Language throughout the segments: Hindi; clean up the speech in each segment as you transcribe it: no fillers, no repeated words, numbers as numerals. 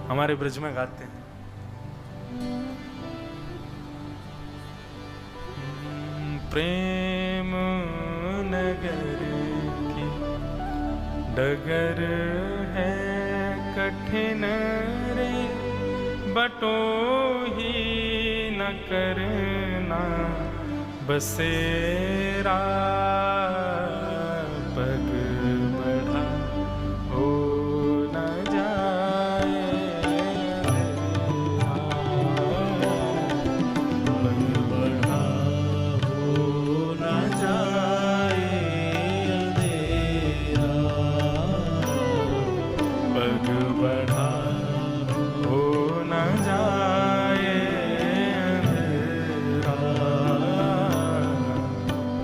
हमारे ब्रज में गाते हैं। प्रेम नगर की डगर है कठिन रे, बटोही न करना बसेरा, पग बढ़ा हो न जाए अंधेरा, पग बढ़ा हो न जाए अंधेरा, पग बढ़ा हो न जाए अंधेरा,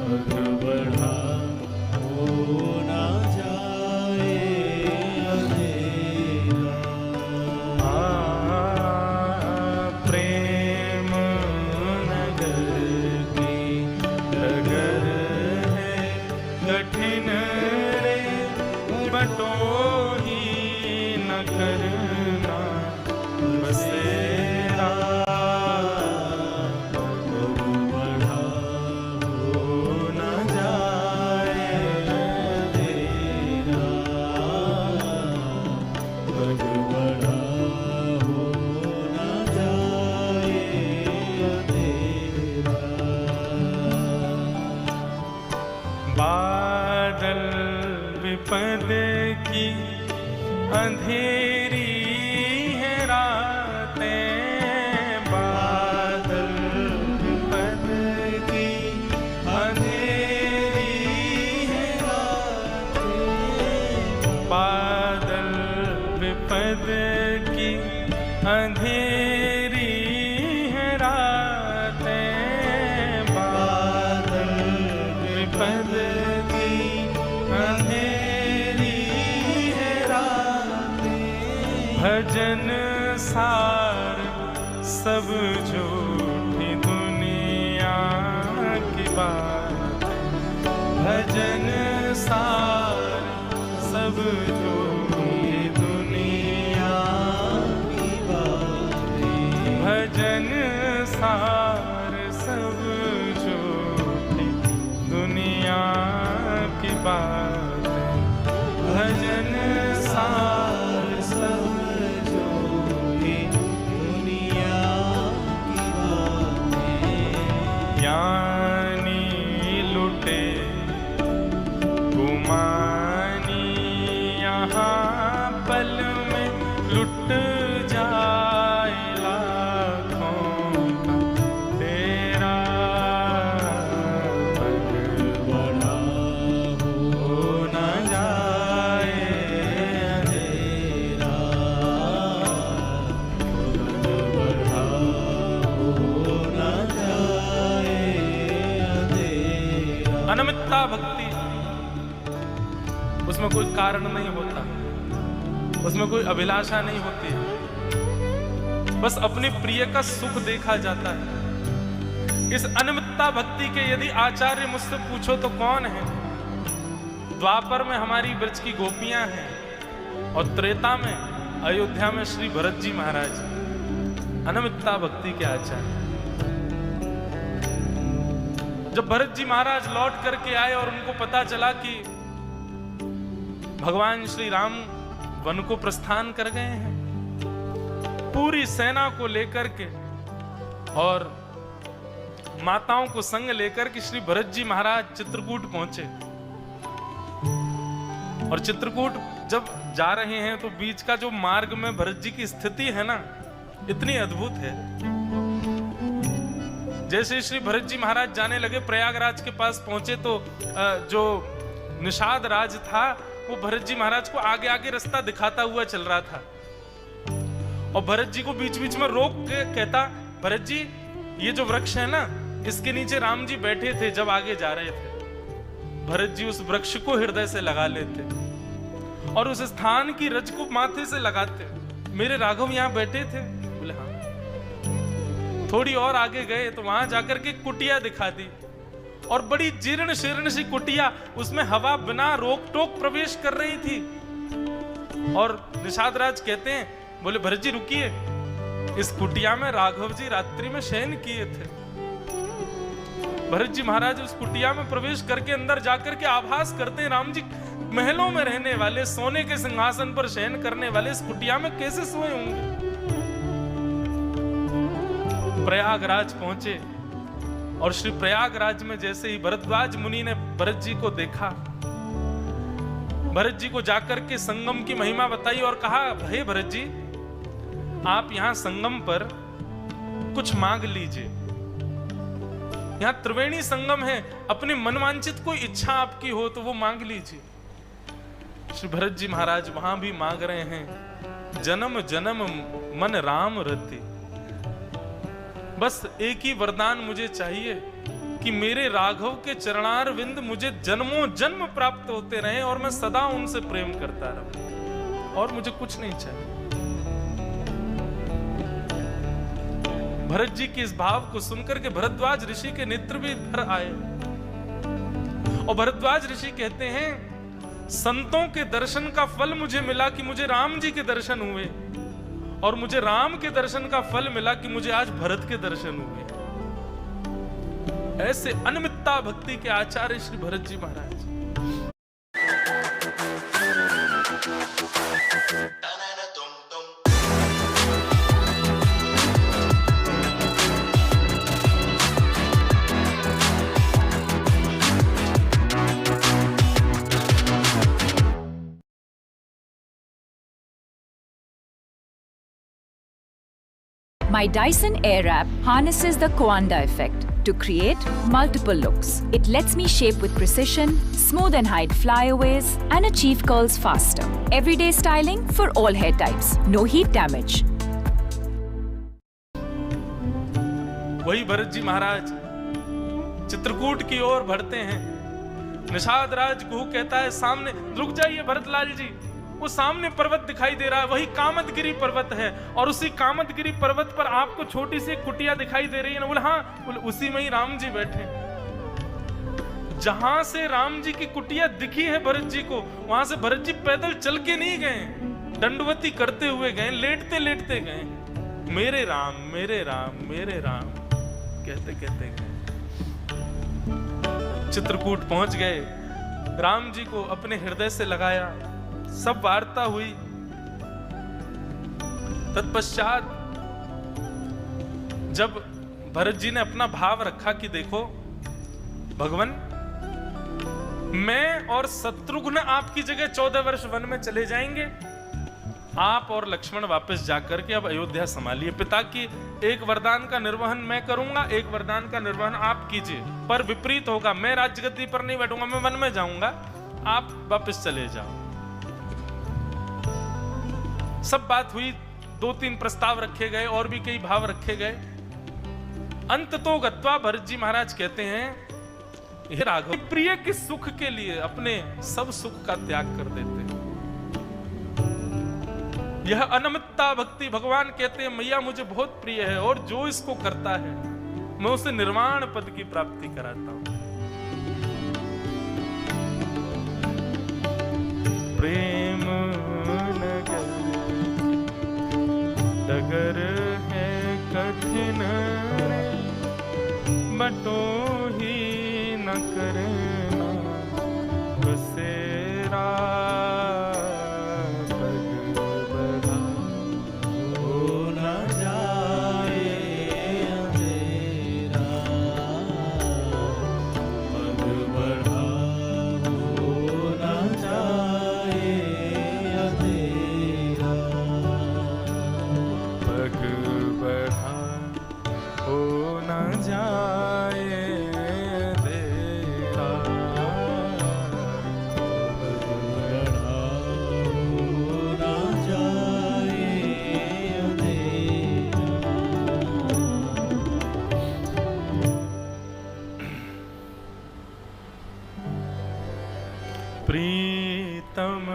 पग बढ़ा हो न जाए अंधेरा। प्रेम नगर की डगर है कठिन रे, बटोही न करना बसेरा, पग बढ़ा हो न जाए अंधेरा, पग बढ़ा हो न जाए अंधेरा। बादल विपद की अंधेरी है रातें, बादल विपद की अंधेरी है रातें, बादल विपद की अंधेरी है रातें, बादल विपद की अंधेरी है रातें, भजन सार सब झूठी दुनिया की बात, भजन सार सब झूठी दुनिया की बात, भजन सार सब झूठी दुनिया की बात, भजन सार सब झूठी दुनिया की बातें, ज्ञानी लुटे गुमानी यहाँ पल में लुट जाए लाखों का तेरा, पग बढ़ा हो न जाए अंधेरा, पग बढ़ा हो न जाए अंधेरा। अनमितता भक्ति, उसमें कोई कारण नहीं होता, उसमें कोई अभिलाषा नहीं होती, बस अपने प्रिय का सुख देखा जाता है। इस अनमितता भक्ति के यदि आचार्य मुझसे पूछो तो कौन है? द्वापर में हमारी ब्रज की गोपियां हैं और त्रेता में अयोध्या में श्री भरत जी महाराज अनमितता भक्ति के आचार्य। जब भरत जी महाराज लौट करके आए और उनको पता चला कि भगवान श्री राम वन को प्रस्थान कर गए हैं, पूरी सेना को लेकर के और माताओं को संग लेकर के श्री भरत जी महाराज चित्रकूट पहुंचे। और चित्रकूट जब जा रहे हैं तो बीच का जो मार्ग में भरत जी की स्थिति है ना, इतनी अद्भुत है। जैसे श्री भरत जी महाराज जाने लगे, प्रयागराज के पास पहुंचे तो जो निषाद राज था वो भरत जी महाराज को आगे आगे रास्ता दिखाता हुआ चल रहा था और भरत जी को बीच बीच में रोक के कहता, भरत जी ये जो वृक्ष है ना, इसके नीचे राम जी बैठे थे जब आगे जा रहे थे। भरत जी उस वृक्ष को हृदय से लगा लेते और उस स्थान की रज को माथे से लगाते। मेरे राघव यहाँ बैठे थे? बोले हाँ। थोड़ी और आगे गए तो वहां जाकर के कुटिया दिखा दी और बड़ी जीर्ण शीर्ण सी कुटिया, उसमें हवा बिना रोक टोक प्रवेश कर रही थी। और निषाद राज कहते हैं बोले भरत जी रुकिए, इस कुटिया में राघव जी रात्रि में शयन किए थे। भरत जी महाराज उस कुटिया में प्रवेश करके अंदर जाकर के आभास करते हैं, राम जी महलों में रहने वाले, सोने के सिंहासन पर शयन करने वाले इस कुटिया में कैसे सोए होंगे। प्रयागराज पहुंचे और श्री प्रयागराज में जैसे ही भरद्वाज मुनि ने भरत जी को देखा, भरत जी को जाकर के संगम की महिमा बताई और कहा, हे भरत जी आप यहां संगम पर कुछ मांग लीजिए, यहां त्रिवेणी संगम है, अपने मनवांचित कोई इच्छा आपकी हो तो वो मांग लीजिए। श्री भरत जी महाराज वहां भी मांग रहे हैं, जन्म जन्म मन राम रति, बस एक ही वरदान मुझे चाहिए कि मेरे राघव के चरणार विंद मुझे जन्मों जन्म प्राप्त होते रहे और मैं सदा उनसे प्रेम करता रहूं, और मुझे कुछ नहीं चाहिए। भरत जी के इस भाव को सुनकर के भरद्वाज ऋषि के नेत्र भी भर आए और भरद्वाज ऋषि कहते हैं, संतों के दर्शन का फल मुझे मिला कि मुझे राम जी के दर्शन हुए, और मुझे राम के दर्शन का फल मिला कि मुझे आज भरत के दर्शन हुए। ऐसे अनमित्ता भक्ति के आचार्य श्री भरत जी महाराज। My Dyson Airwrap harnesses the Coanda effect to create multiple looks. It lets me shape with precision, smooth and hide flyaways, and achieve curls faster. Everyday styling for all hair types. No heat damage. वही भरत जी महाराज चित्रकूट की ओर बढ़ते हैं। निषाद राज गुह कहता है, सामने रुक जाइए भरतलाल जी, वो सामने पर्वत दिखाई दे रहा है, वही कामदगिरी पर्वत है, और उसी कामदगिरी पर्वत पर आपको छोटी सी कुटिया दिखाई दे रही है ना। बोले हाँ, बोले उसी में ही राम जी बैठे। जहां से राम जी की कुटिया दिखी है भरत जी को, वहां से भरत जी पैदल चल के नहीं गए, दंडवती करते हुए गए, लेटते लेटते गए, मेरे राम मेरे राम मेरे राम कहते कहते गए। चित्रकूट पहुंच गए, राम जी को अपने हृदय से लगाया, सब वार्ता हुई। तत्पश्चात जब भरत जी ने अपना भाव रखा कि देखो भगवान, मैं और शत्रुघ्न आपकी जगह 14 वर्ष वन में चले जाएंगे, आप और लक्ष्मण वापस जाकर के अब अयोध्या संभालिए। पिता की एक वरदान का निर्वहन मैं करूंगा, एक वरदान का निर्वहन आप कीजिए, पर विपरीत होगा, मैं राजगद्दी पर नहीं बैठूंगा, मैं वन में जाऊंगा, आप वापस चले जाओ। सब बात हुई, 2-3 प्रस्ताव रखे गए, और भी कई भाव रखे गए। अंत तो गत्वा भरत जी महाराज कहते हैं, हे राघव, प्रिय के सुख के लिए अपने सब सुख का त्याग कर देते हैं। यह अनमित्ता भक्ति, भगवान कहते हैं मैया मुझे बहुत प्रिय है, और जो इसको करता है मैं उसे निर्वाण पद की प्राप्ति कराता हूं। प्रेम डगर है कठिन, बटो ही न करना बसेरा, पग बढ़ा हो न जाए अंधेरा, पग बढ़ा हो न जाए अंधेरा, पग बढ़ा हो न जाए अंधेरा, पग बढ़ा हो न जाए अंधेरा। प्रीतम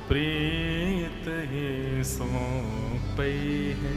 प्रीत ही सौंपई है,